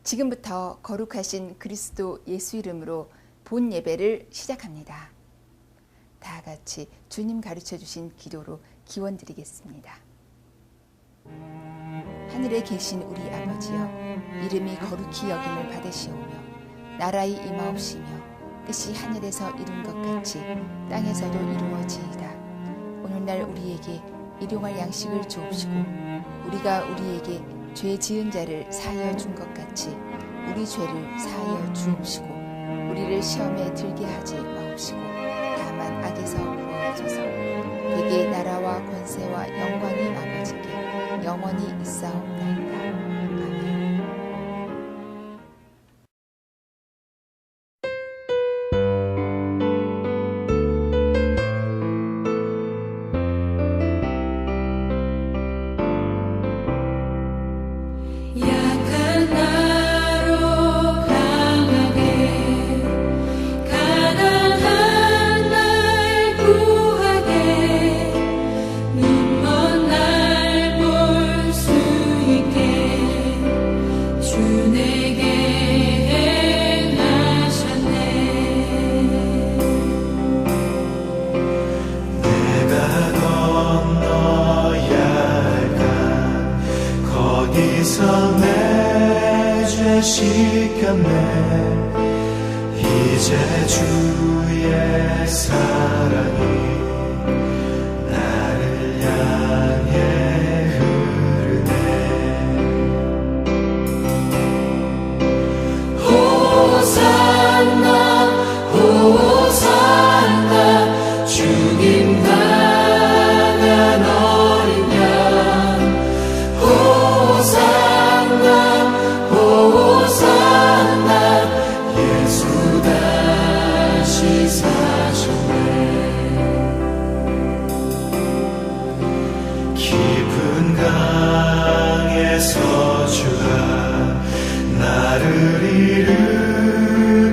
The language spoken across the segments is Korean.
지금부터 거룩하신 그리스도 예수 이름으로 본 예배를 시작합니다. 다 같이 주님 가르쳐 주신 기도로 기원 드리겠습니다. 하늘에 계신 우리 아버지여, 이름이 거룩히 여김을 받으시오며 나라의 임하옵시며 뜻이 하늘에서 이룬 것 같이 땅에서도 이루어지이다. 오늘날 우리에게 일용할 양식을 주옵시고 우리가 우리에게 죄 지은 자를 사하여 준 것 같이 우리 죄를 사하여 주옵시고 우리를 시험에 들게 하지 마옵시고 다만 악에서 구하옵소서. 대개 나라와 권세와 영광이 아버지께 영원히 있사옵나이다. 아멘. 씻겼네. 이제 주의 사랑이 나를 향해 흐르네. 호산나 호산나 주님 당한 어린 양. 호산나 호산나 예수 다시 사셨네. 깊은 강에서 주가 나를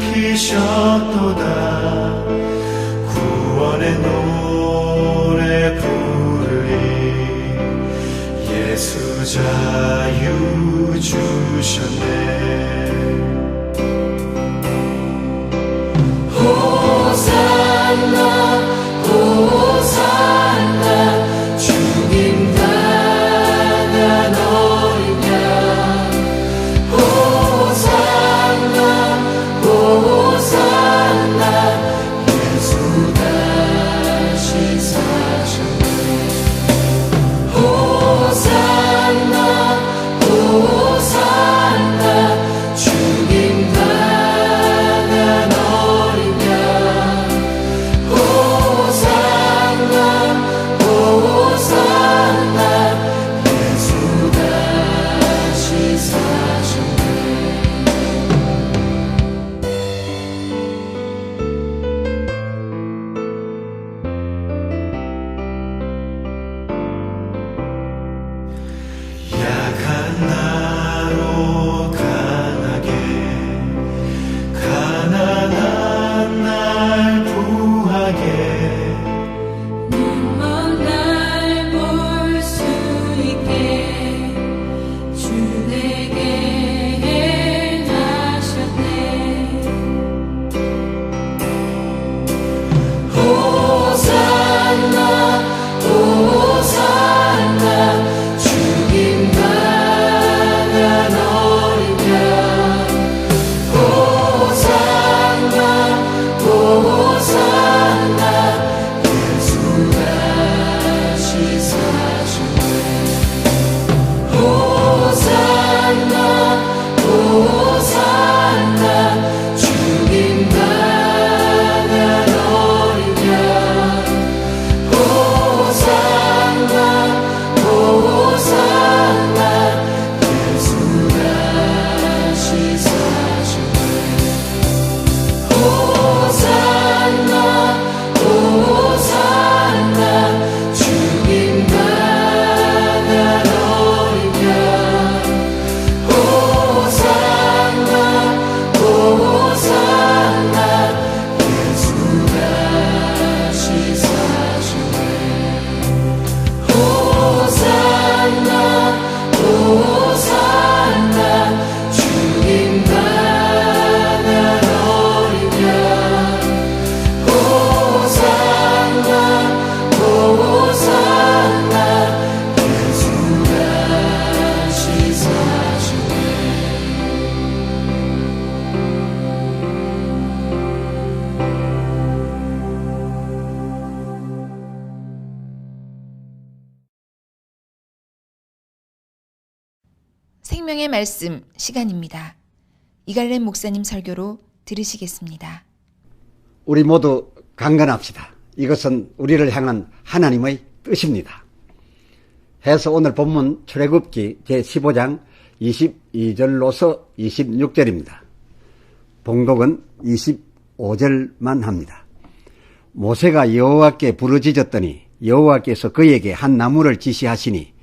일으키셨도다. 구원의 노래 부르리. 예수 자유 주셨네. 호산나 호산나 주님 당한 어린 양. 호산나 호산나 예수 다시 사셨네. 호산나 호산나 생명의 말씀 시간입니다. 이갈렘 목사님 설교로 들으시겠습니다. 우리 모두 강건합시다. 이것은 우리를 향한 하나님의 뜻입니다. 해서 오늘 본문 출애굽기 제15장 22절로서 26절입니다. 봉독은 25절만 합니다. 모세가 여호와께 부르짖었더니 여호와께서 그에게 한 나무를 지시하시니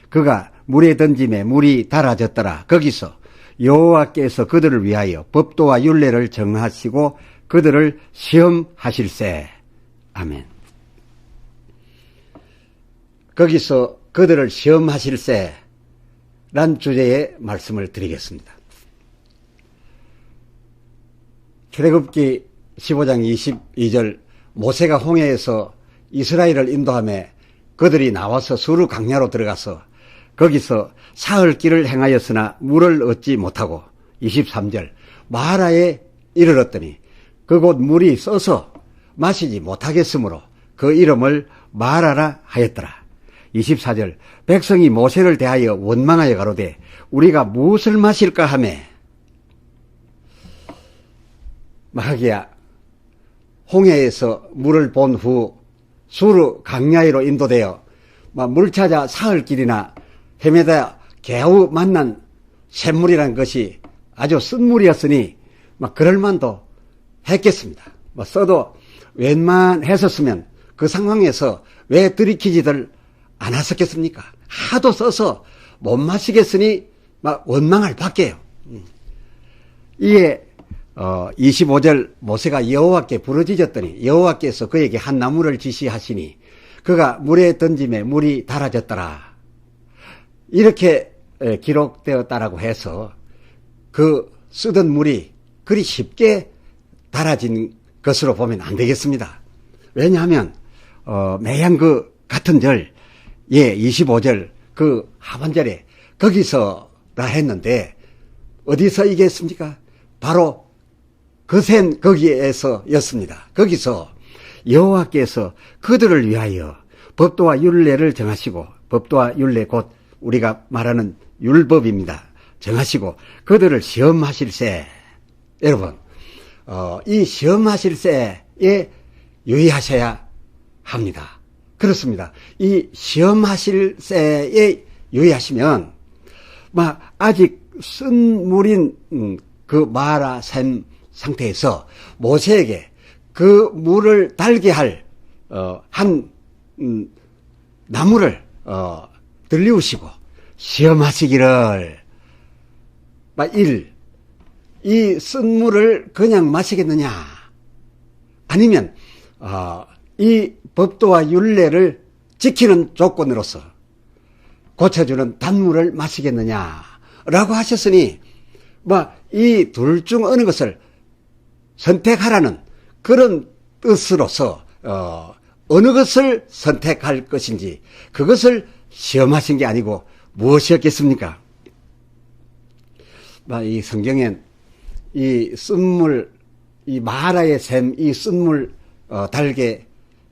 그가 물에 던짐에 물이 달아졌더라. 거기서 여호와께서 그들을 위하여 법도와 율례를 정하시고 그들을 시험하실세. 아멘. 거기서 그들을 시험하실세 란 주제의 말씀을 드리겠습니다. 출애굽기 15장 22절 모세가 홍해에서 이스라엘을 인도하며 그들이 나와서 수르 강야로 들어가서 거기서 사흘 길을 행하였으나 물을 얻지 못하고 23절 마라에 이르렀더니 그곳 물이 써서 마시지 못하겠으므로 그 이름을 마라라 하였더라. 24절 백성이 모세를 대하여 원망하여 가로되 우리가 무엇을 마실까 하매 하기야 홍해에서 물을 본 후 수르 강야로 인도되어 물 찾아 사흘 길이나 헤매다 겨우 만난 샘물이란 것이 아주 쓴 물이었으니 그럴만도 했겠습니다. 써도 웬만했었으면 그 상황에서 왜 들이키지들 않았었겠습니까? 하도 써서 못 마시겠으니 원망할 밖에요. 이에 25절 모세가 여호와께 부르짖었더니 여호와께서 그에게 한 나무를 지시하시니 그가 물에 던짐에 물이 달아졌더라. 이렇게 기록되었다라고 해서 그 쓰던 물이 그리 쉽게 달아진 것으로 보면 안 되겠습니다. 왜냐하면 매양 그 같은 절 25절 그 하반절에 거기서라 했는데 어디서 이겠습니까? 바로 거센 거기에서였습니다. 거기서 여호와께서 그들을 위하여 법도와 율례를 정하시고 법도와 율례 곧 우리가 말하는 율법입니다. 정하시고 그들을 시험하실세. 여러분 이 시험하실세에 유의하셔야 합니다. 그렇습니다. 이 시험하실세에 유의하시면 아직 쓴 물인 그 마라 샘 상태에서 모세에게 그 물을 달게 할 한 나무를 들리우시고 시험하시기를 이 쓴 물을 그냥 마시겠느냐 아니면 이 법도와 율례를 지키는 조건으로서 고쳐주는 단물을 마시겠느냐라고 하셨으니 이 둘 중 어느 것을 선택하라는 그런 뜻으로서 어느 것을 선택할 것인지 그것을 시험하신 게 아니고 무엇이었겠습니까? 이 성경엔 이 쓴물, 이 마라의 샘, 이 쓴물 달게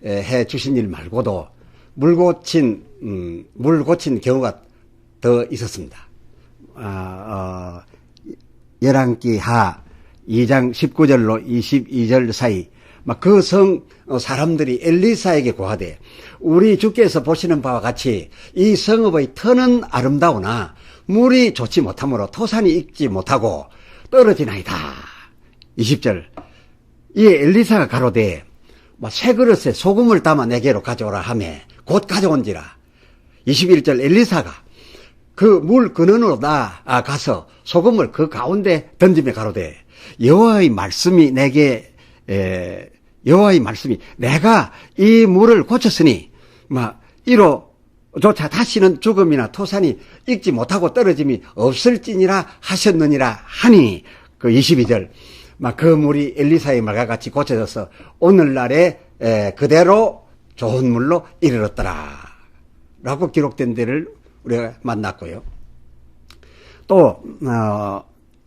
해 주신 일 말고도 물 고친 경우가 더 있었습니다. 열왕기 하 2장 19절로 22절 사이 그 성 사람들이 엘리사에게 고하되 우리 주께서 보시는 바와 같이 이 성읍의 터는 아름다우나 물이 좋지 못하므로 토산이 익지 못하고 떨어지나이다. 20절 이에 엘리사가 가로되 새 그릇에 소금을 담아 내게로 가져오라 하매 곧 가져온지라. 21절 엘리사가 그 물 근원으로 나가서 소금을 그 가운데 던지며 가로되 여호와의 말씀이 내가 이 물을 고쳤으니 이로조차 다시는 죽음이나 토산이 익지 못하고 떨어짐이 없을지니라 하셨느니라 하니 그 22절 그 물이 엘리사의 말과 같이 고쳐져서 오늘날에 그대로 좋은 물로 이르렀더라 라고 기록된 데를 우리가 만났고요. 또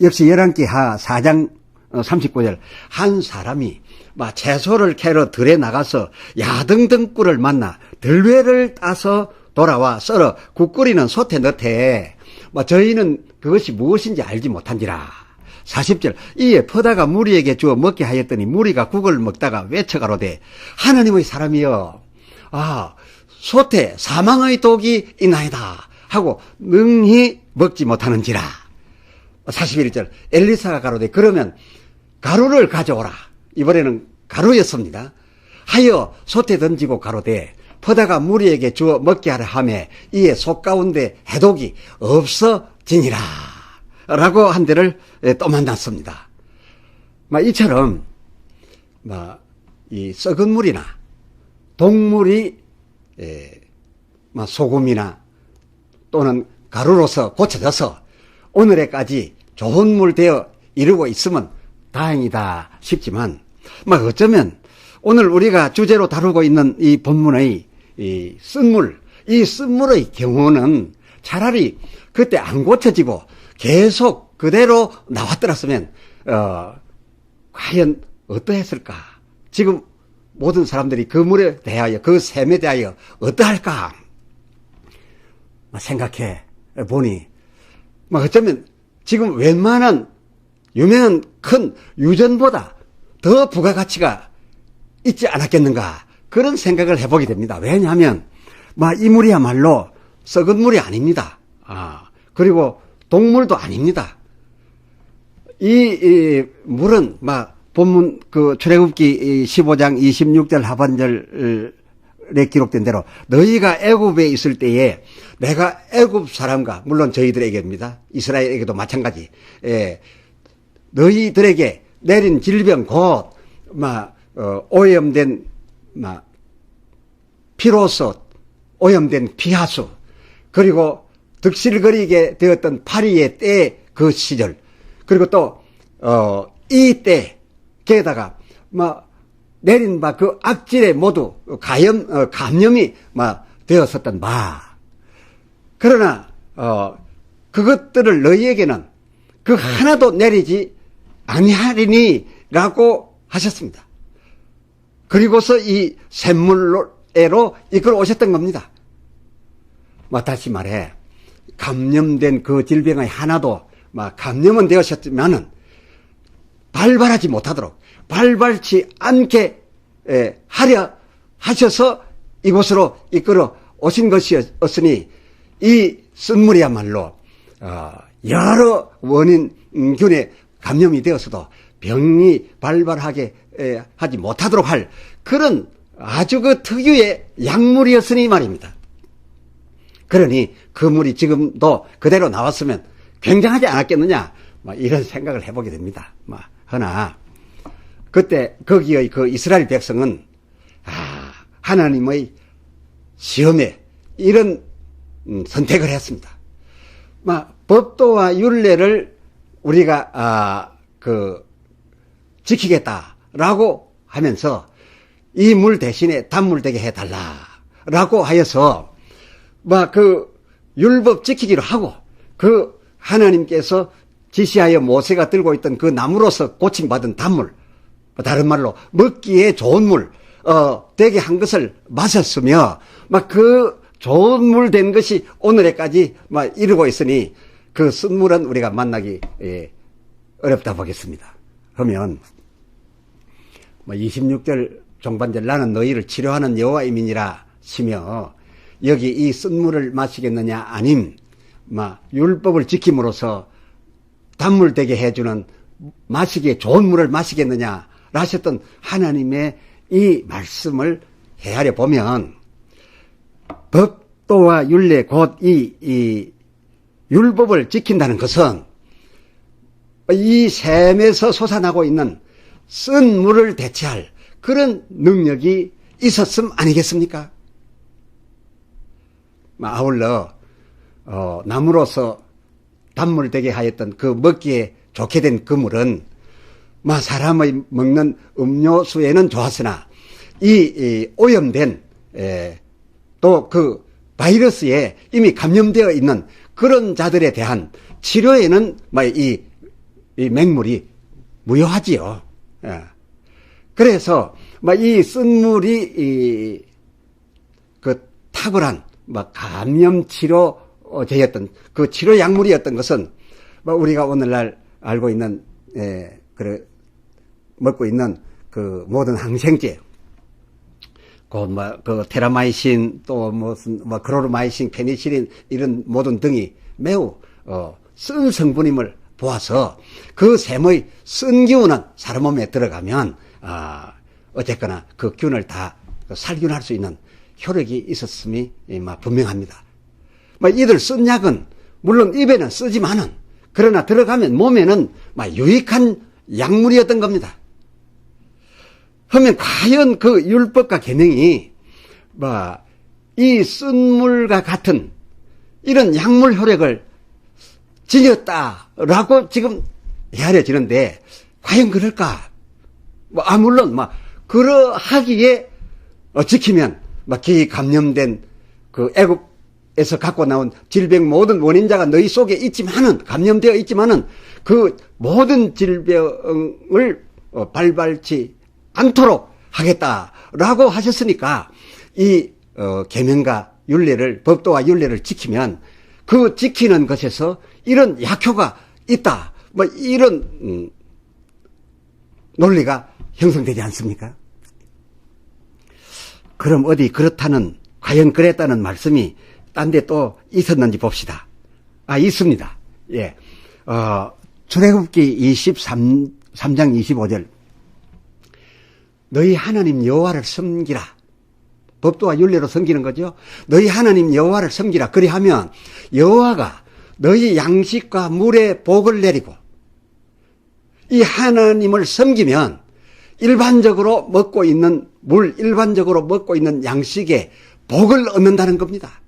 역시 열왕기 하 4장 39절 한 사람이 채소를 캐러 들에 나가서 야등등꿀을 만나 들외를 따서 돌아와 썰어 국 끓이는 솥에 넣되 저희는 그것이 무엇인지 알지 못한지라. 40절 이에 퍼다가 무리에게 주어 먹게 하였더니 무리가 국을 먹다가 외쳐가로되 하나님의 사람이여 소태 사망의 독이 있나이다 하고 능히 먹지 못하는지라. 41절 엘리사가 가로되 그러면 가루를 가져오라. 이번에는 가루였습니다. 하여 솥에 던지고 가로되 퍼다가 무리에게 주어 먹게 하라 하매 이에 속 가운데 해독이 없어지니라 라고 한 데를 또 만났습니다. 이처럼 이 썩은 물이나 동물이 소금이나 또는 가루로서 고쳐져서 오늘에까지 좋은 물 되어 이루고 있으면 다행이다 싶지만 어쩌면 오늘 우리가 주제로 다루고 있는 이 본문의 이 쓴물, 이 쓴물의 경우는 차라리 그때 안 고쳐지고 계속 그대로 나왔더랬으면 과연 어떠했을까? 지금 모든 사람들이 그 물에 대하여, 그 샘에 대하여 어떠할까? 생각해 보니 어쩌면 지금 웬만한 유명한 큰 유전보다 더 부가가치가 있지 않았겠는가 그런 생각을 해보게 됩니다. 왜냐하면 이 물이야말로 썩은 물이 아닙니다. 그리고 동물도 아닙니다. 이 물은 본문 그 출애굽기 15장 26절 하반절에 기록된 대로 너희가 애굽에 있을 때에 내가 애굽 사람과 물론 저희들에게입니다. 이스라엘에게도 마찬가지. 너희들에게 내린 질병 곧 오염된 피로서 오염된 피하수 그리고 득실거리게 되었던 파리의 때 그 시절 그리고 또 이 때 게다가 내린 그 악질에 모두 감염이 되었었던 그러나 그것들을 너희에게는 그 하나도 내리지 아니하리니라고 하셨습니다. 그리고서 이 샘물로 이끌어 오셨던 겁니다. 다시 말해 감염된 그 질병의 하나도 감염은 되었었지만은 발발하지 못하도록 발발치 않게 하려 하셔서 이곳으로 이끌어 오신 것이었으니 이 쓴물이야말로 여러 원인균에 감염이 되었어도 병이 발발하게 하지 못하도록 할 그런 아주 그 특유의 약물이었으니 말입니다. 그러니 그 물이 지금도 그대로 나왔으면 굉장하지 않았겠느냐 이런 생각을 해보게 됩니다. 허나 그때 거기의 그 이스라엘 백성은 하나님의 시험에 이런 선택을 했습니다. 법도와 율례를 우리가 지키겠다라고 하면서 이 물 대신에 단물 되게 해달라라고 하여서 그 율법 지키기로 하고 그 하나님께서 지시하여 모세가 들고 있던 그 나무로서 고침받은 단물 다른 말로 먹기에 좋은 물 되게 한 것을 마셨으며 그 좋은 물 된 것이 오늘에까지 이루고 있으니 그 쓴물은 우리가 만나기 어렵다 보겠습니다. 그러면 26절 종반절 나는 너희를 치료하는 여호와이니라 시며 여기 이 쓴물을 마시겠느냐 아님 율법을 지킴으로써 단물 되게 해주는 마시기에 좋은 물을 마시겠느냐 하셨던 하나님의 이 말씀을 헤아려 보면 법도와 율례 곧 이 율법을 지킨다는 것은 이 샘에서 솟아나고 있는 쓴 물을 대체할 그런 능력이 있었음 아니겠습니까? 아울러 나무로서 단물 되게 하였던 그 먹기에 좋게 된 그 물은 사람의 먹는 음료수에는 좋았으나 이 오염된 또 그 바이러스에 이미 감염되어 있는 그런 자들에 대한 치료에는 이 맹물이 무효하지요. 그래서 이 쓴물이 그 탁월한 감염 치료제였던 그 치료 약물이었던 것은 우리가 오늘날 알고 있는, 먹고 있는 그 모든 항생제, 그 테라마이신, 또 무슨, 크로르마이신, 페니실린, 이런 모든 등이 매우, 쓴 성분임을 보아서 그 셈의 쓴 기운은 사람 몸에 들어가면, 어쨌거나 그 균을 다 살균할 수 있는 효력이 있었음이 분명합니다. 이들 쓴 약은 물론 입에는 쓰지만은 그러나 들어가면 몸에는 유익한 약물이었던 겁니다. 그러면 과연 그 율법과 계명이 이 쓴물과 같은 이런 약물 효력을 지녔다라고 지금 헤아려지는데 과연 그럴까? 물론 그러하기에 지키면 기 감염된 그 애굽에서 갖고 나온 질병 모든 원인자가 너희 속에 있지만은 감염되어 있지만은 그 모든 질병을 발발치 않도록 하겠다라고 하셨으니까 이 계명과 율례를 법도와 율례를 지키면 그 지키는 것에서 이런 약효가 있다. 이런 논리가 형성되지 않습니까? 그럼 어디 그렇다는 과연 그랬다는 말씀이 딴 데 또 있었는지 봅시다. 있습니다. 예. 출애굽기 23장 25절. 너희 하나님 여호와를 섬기라. 법도와 율례로 섬기는 거죠. 너희 하나님 여호와를 섬기라. 그리하면 여호와가 너희 양식과 물에 복을 내리고 이 하나님을 섬기면 일반적으로 먹고 있는 일반적으로 먹고 있는 양식에 복을 얻는다는 겁니다.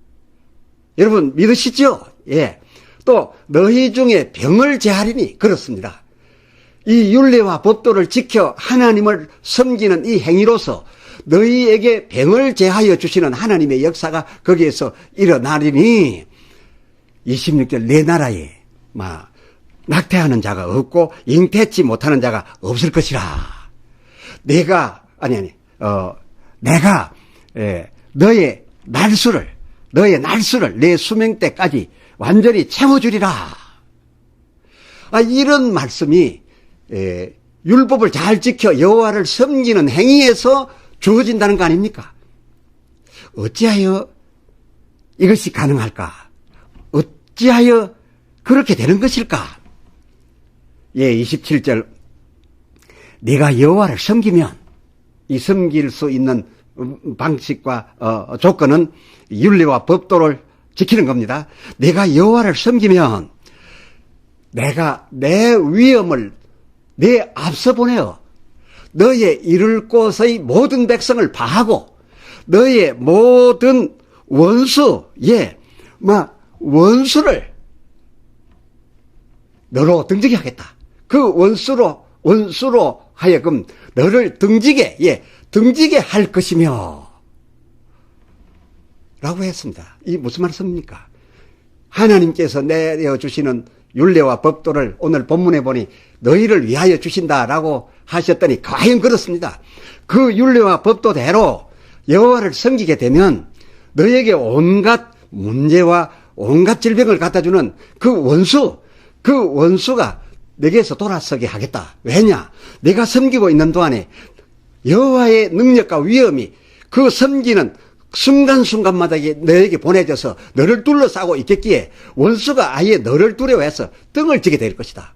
여러분 믿으시죠? 예. 또 너희 중에 병을 제하리니 그렇습니다. 이 율례와 법도를 지켜 하나님을 섬기는 이 행위로서 너희에게 병을 제하여 주시는 하나님의 역사가 거기에서 일어나리니 26절 내 나라에 낙태하는 자가 없고 잉태치 못하는 자가 없을 것이라. 내가 너의 날수를 내 수명 때까지 완전히 채워주리라. 이런 말씀이 율법을 잘 지켜 여호와를 섬기는 행위에서 주어진다는 거 아닙니까? 어찌하여 이것이 가능할까? 어찌하여 그렇게 되는 것일까? 27절 네가 여호와를 섬기면 이 섬길 수 있는 방식과 조건은 율례와 법도를 지키는 겁니다. 내가 여호와를 섬기면 내가 내 위엄을 내 앞서 보내어 너의 이룰 곳의 모든 백성을 파하고 너의 모든 원수를 너로 등지게 하겠다. 그 원수로 하여금 너를 등지게 할 것이며 라고 했습니다. 이 무슨 말씀입니까? 하나님께서 내려주시는 율례와 법도를 오늘 본문에 보니 너희를 위하여 주신다라고 하셨더니 과연 그렇습니다. 그 율례와 법도대로 여호와를 섬기게 되면 너에게 온갖 문제와 온갖 질병을 갖다주는 그 원수가 내게서 돌아서게 하겠다. 왜냐? 내가 섬기고 있는 동안에 여호와의 능력과 위엄이 그 섬기는 순간순간마다 너에게 보내져서 너를 둘러싸고 있겠기에 원수가 아예 너를 두려워해서 등을 지게 될 것이다.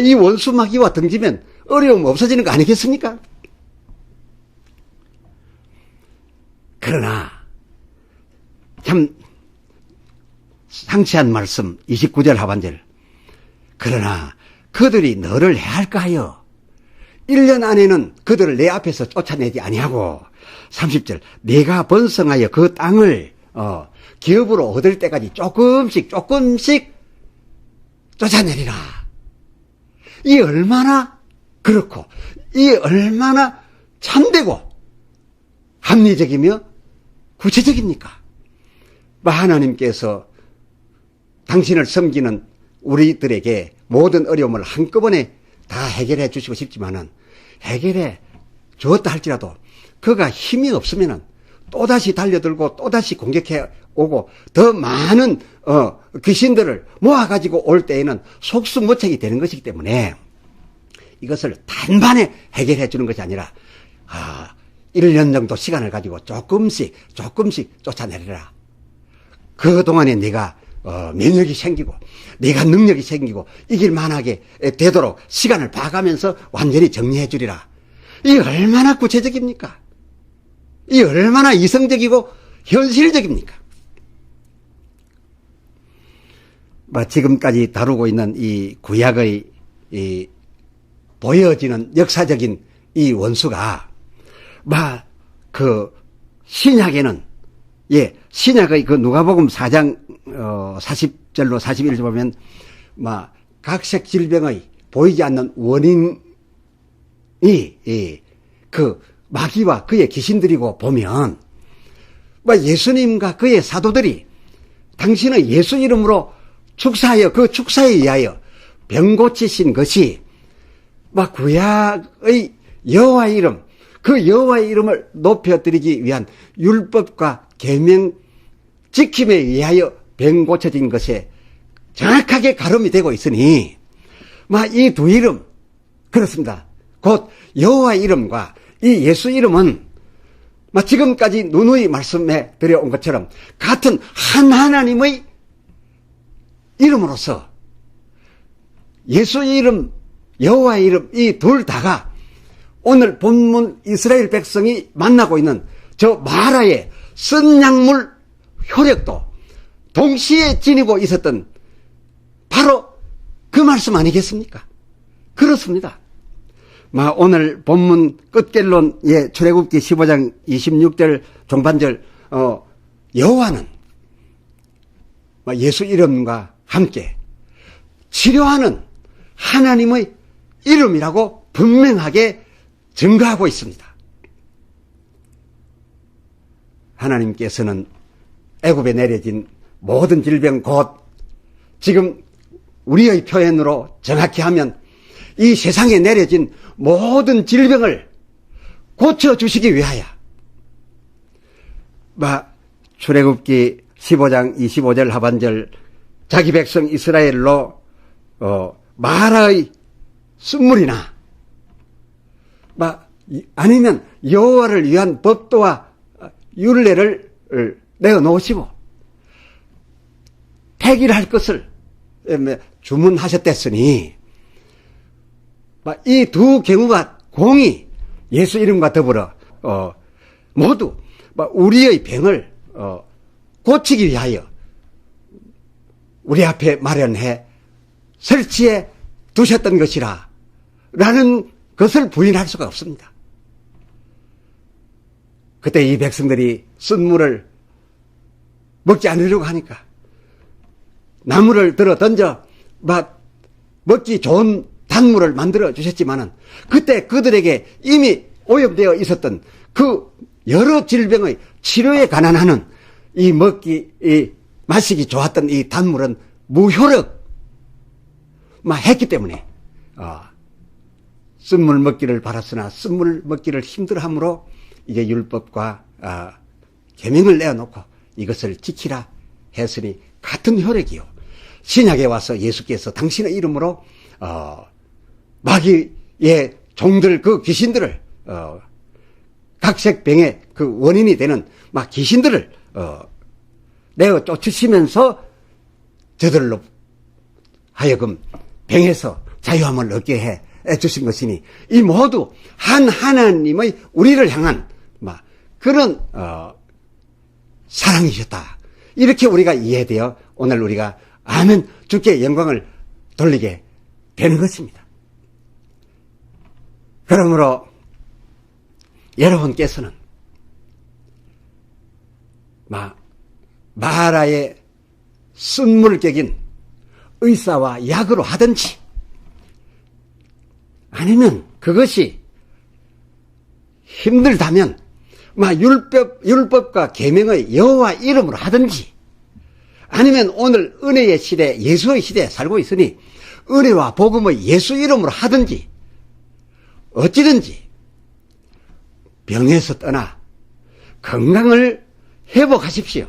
이 원수 마귀와 등지면 어려움 없어지는 거 아니겠습니까? 그러나 참 상치한 말씀 29절 하반절. 그러나 그들이 너를 해할까 하여 1년 안에는 그들을 내 앞에서 쫓아내지 아니하고 30절 내가 번성하여 그 땅을 기업으로 얻을 때까지 조금씩 쫓아내리라. 이 얼마나 그렇고 이 얼마나 참되고 합리적이며 구체적입니까? 하나님께서 당신을 섬기는 우리들에게 모든 어려움을 한꺼번에 다 해결해 주시고 싶지만은 해결해 주었다 할지라도 그가 힘이 없으면은 또다시 달려들고 또다시 공격해 오고 더 많은 귀신들을 모아가지고 올 때에는 속수무책이 되는 것이기 때문에 이것을 단번에 해결해 주는 것이 아니라 1년 정도 시간을 가지고 조금씩 쫓아내려라. 그동안에 네가 면역이 생기고 네가 능력이 생기고 이길 만하게 되도록 시간을 봐가면서 완전히 정리해 주리라. 이 얼마나 구체적입니까? 이 얼마나 이성적이고 현실적입니까? 지금까지 다루고 있는 이 구약의 이 보여지는 역사적인 이 원수가 신약에는 신약의 그 누가복음 4장 40절로 41절 보면 각색 질병의 보이지 않는 원인이 그 마귀와 그의 귀신들이고 보면 예수님과 그의 사도들이 당신의 예수 이름으로 축사하여 그 축사에 의하여 병 고치신 것이 구약의 여호와의 이름, 그 여호와의 이름을 높여드리기 위한 율법과 계명 지킴에 의하여 병 고쳐진 것에 정확하게 가름이 되고 있으니 이 두 이름 그렇습니다. 곧 여호와의 이름과 이 예수 이름은 지금까지 누누이 말씀해 드려온 것처럼 같은 한 하나님의 이름으로서 예수의 이름, 여호와의 이름 이 둘 다가 오늘 본문 이스라엘 백성이 만나고 있는 저 마라의 쓴약물 효력도 동시에 지니고 있었던 바로 그 말씀 아니겠습니까? 그렇습니다. 오늘 본문 끝결론 출애굽기 15장 26절 종반절 여호와는 예수 이름과 함께 치료하는 하나님의 이름이라고 분명하게 증거하고 있습니다. 하나님께서는 애굽에 내려진 모든 질병 곧 지금 우리의 표현으로 정확히 하면 이 세상에 내려진 모든 질병을 고쳐주시기 위하여 출애굽기 15장 25절 하반절 자기 백성 이스라엘로 마라의 쓴물이나 아니면 여호와를 위한 법도와 율례를 내어놓으시고 폐기할 것을 주문하셨댔으니 이 두 경우가 공히 예수 이름과 더불어 모두 우리의 병을 고치기 위하여 우리 앞에 마련해 설치해 두셨던 것이라 라는 것을 부인할 수가 없습니다. 그때 이 백성들이 쓴물을 먹지 않으려고 하니까 나무를 들어 던져 먹기 좋은 단물을 만들어 주셨지만은 그때 그들에게 이미 오염되어 있었던 그 여러 질병의 치료에 관한하는 이 마시기 좋았던 이 단물은 무효력 했기 때문에 쓴물 먹기를 바랐으나 쓴물 먹기를 힘들어하므로 이제 율법과 계명을 내어놓고 이것을 지키라 했으니 같은 효력이요. 신약에 와서 예수께서 당신의 이름으로 마귀의 종들 그 귀신들을 각색병의 그 원인이 되는 귀신들을 내어 쫓으시면서 저들로 하여금 병에서 자유함을 얻게 해 주신 것이니 이 모두 한 하나님의 우리를 향한 그런 사랑이셨다. 이렇게 우리가 이해되어 오늘 우리가 아멘 주께 영광을 돌리게 되는 것입니다. 그러므로 여러분께서는 마라의 쓴물격인 의사와 약으로 하든지 아니면 그것이 힘들다면 율법과 계명의 여호와 이름으로 하든지 아니면 오늘 은혜의 시대 예수의 시대에 살고 있으니 은혜와 복음의 예수 이름으로 하든지 어찌든지 병에서 떠나 건강을 회복하십시오.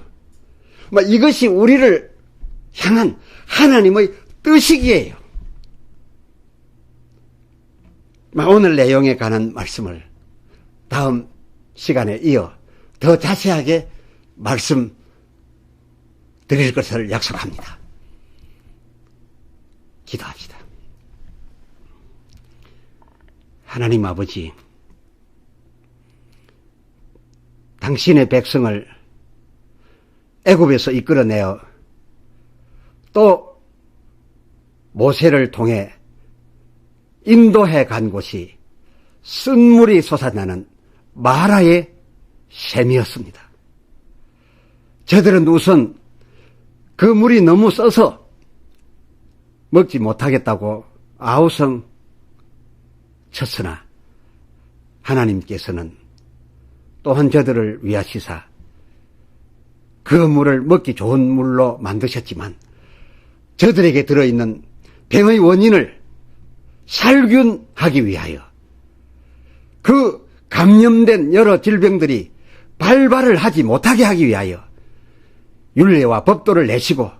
이것이 우리를 향한 하나님의 뜻이기에요. 오늘 내용에 관한 말씀을 다음 시간에 이어 더 자세하게 말씀 드릴 것을 약속합니다. 기도합시다. 하나님 아버지, 당신의 백성을 애굽에서 이끌어내어 또 모세를 통해 인도해 간 곳이 쓴물이 솟아나는 마라의 샘이었습니다. 저들은 우선 그 물이 너무 써서 먹지 못하겠다고 아우성 쳤으나 하나님께서는 또한 저들을 위하시사 그 물을 먹기 좋은 물로 만드셨지만 저들에게 들어있는 병의 원인을 살균하기 위하여 그 감염된 여러 질병들이 발발을 하지 못하게 하기 위하여 율례와 법도를 내시고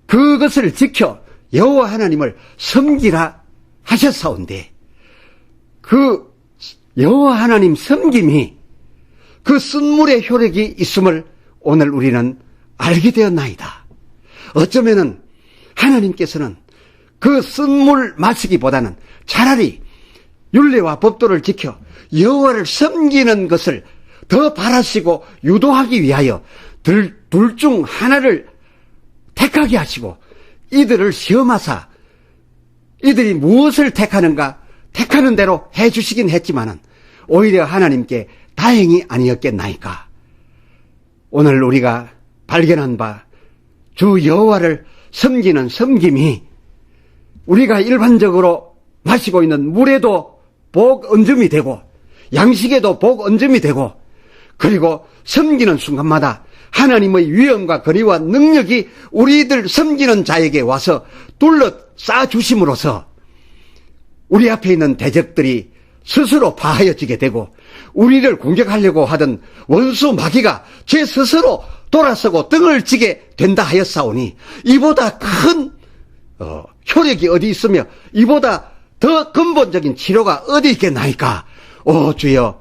그것을 지켜 여호와 하나님을 섬기라 하셨사온데 그 여호와 하나님 섬김이 그 쓴물의 효력이 있음을 오늘 우리는 알게 되었나이다. 어쩌면은 하나님께서는 그 쓴물 마시기보다는 차라리 율례와 법도를 지켜 여호와를 섬기는 것을 더 바라시고 유도하기 위하여 둘 중 하나를 택하게 하시고 이들을 시험하사 이들이 무엇을 택하는가 택하는 대로 해주시긴 했지만은 오히려 하나님께 다행이 아니었겠나이까. 오늘 우리가 발견한 바 주 여호와를 섬기는 섬김이 우리가 일반적으로 마시고 있는 물에도 복 언점이 되고 양식에도 복 언점이 되고 그리고 섬기는 순간마다 하나님의 위엄과 거리와 능력이 우리들 섬기는 자에게 와서 둘러싸 주심으로써 우리 앞에 있는 대적들이 스스로 파하여지게 되고 우리를 공격하려고 하던 원수 마귀가 제 스스로 돌아서고 등을 지게 된다 하였사오니 이보다 큰 효력이 어디 있으며 이보다 더 근본적인 치료가 어디 있겠나이까. 오 주여,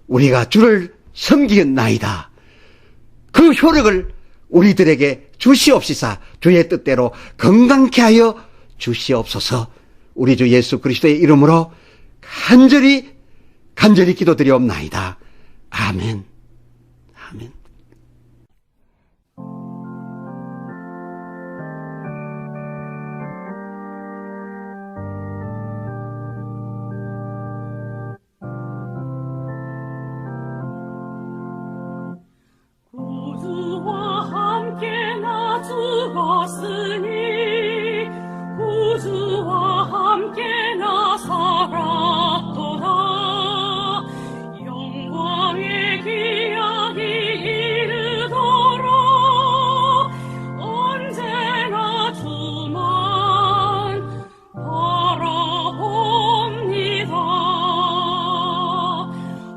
우리가 주를 섬기겠나이다. 그 효력을 우리들에게 주시옵시사 주의 뜻대로 건강케 하여 주시옵소서. 우리 주 예수 그리스도의 이름으로 간절히 기도드리옵나이다. 아멘. 아멘. 구주와 함께 나 죽었으니 구주와 함께 나 살았도다. 영광의 기약이 이르도록 언제나 주만 바라옵니다.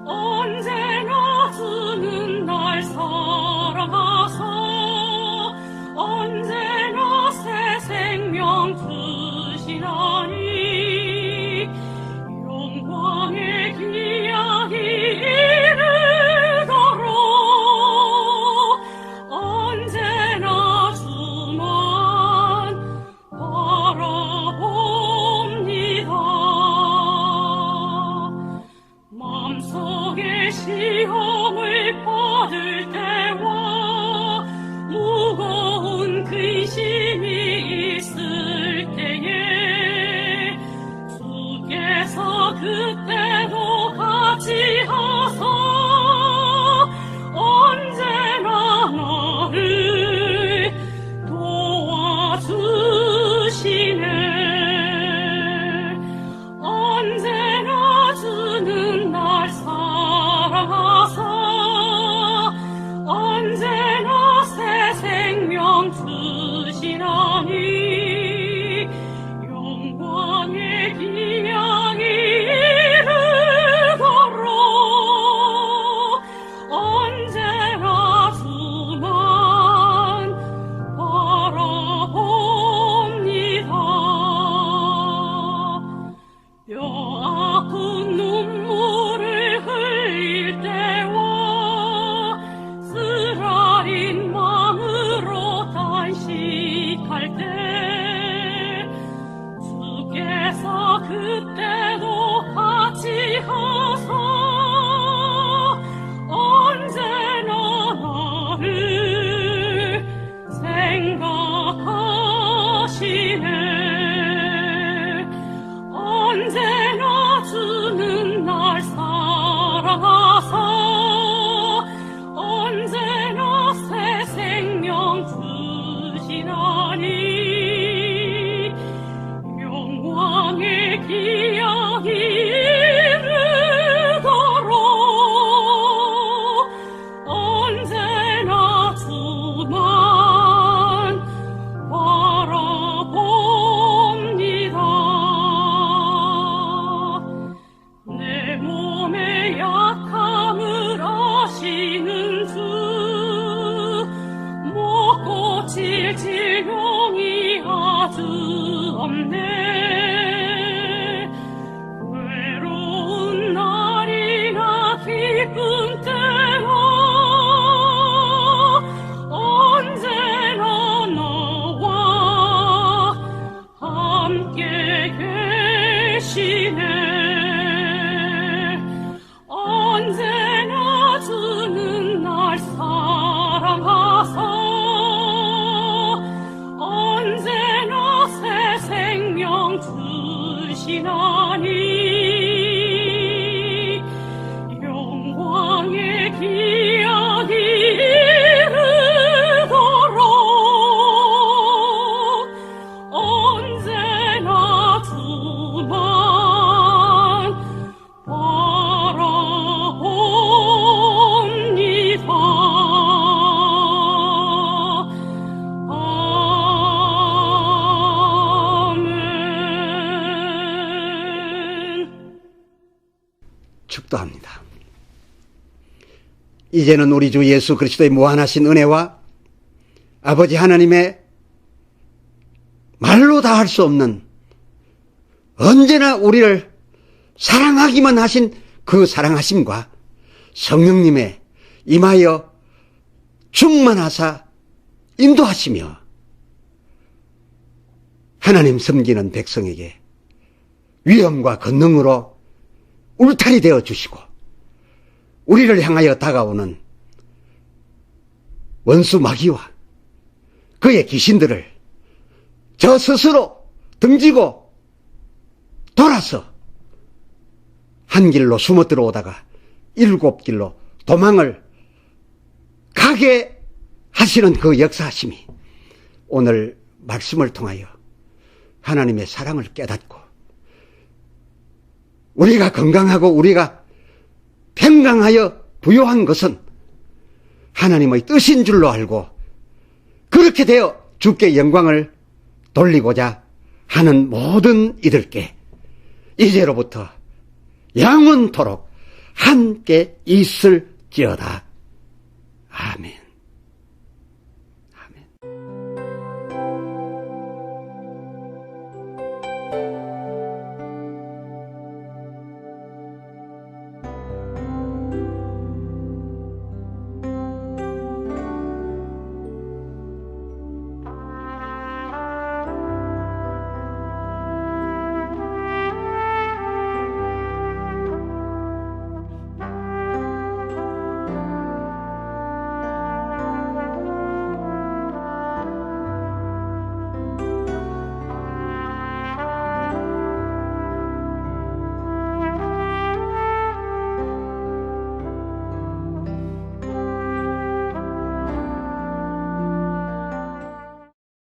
언제나 주는 날 사랑하사 언제나 새 생명 주시나니 영광의 기약이 이르도록 언제나 주만 바라봅니다. 마음속에 시험을 받을 때와 무거운 근심이 있을 때에 주께서 그때도 같이 하사 언제나 나를 도와주시네. 언제나 주는 날 사랑하사 질병이 아주 없네. 외로운 날이나 기쁜 때나 언제나 너와 함께 계시네. 언제나 주는 날 사랑하사 언제나 새 생명 주시나니 영광의 기약이 이르도록 언제나 주만 바라옵니다. 축도합니다. 이제는 우리 주 예수 그리스도의 무한하신 은혜와 아버지 하나님의 말로 다 할 수 없는 언제나 우리를 사랑하기만 하신 그 사랑하심과 성령님의 임하여 충만하사 인도하시며 하나님 섬기는 백성에게 위엄과 권능으로 울타리 되어 주시고 우리를 향하여 다가오는 원수 마귀와 그의 귀신들을 저 스스로 등지고 돌아서 한 길로 숨어 들어오다가 7길로 도망을 가게 하시는 그 역사하심이 오늘 말씀을 통하여 하나님의 사랑을 깨닫고 우리가 건강하고 우리가 평강하여 부요한 것은 하나님의 뜻인 줄로 알고 그렇게 되어 주께 영광을 돌리고자 하는 모든 이들께 이제로부터 영원토록 함께 있을지어다. 아멘.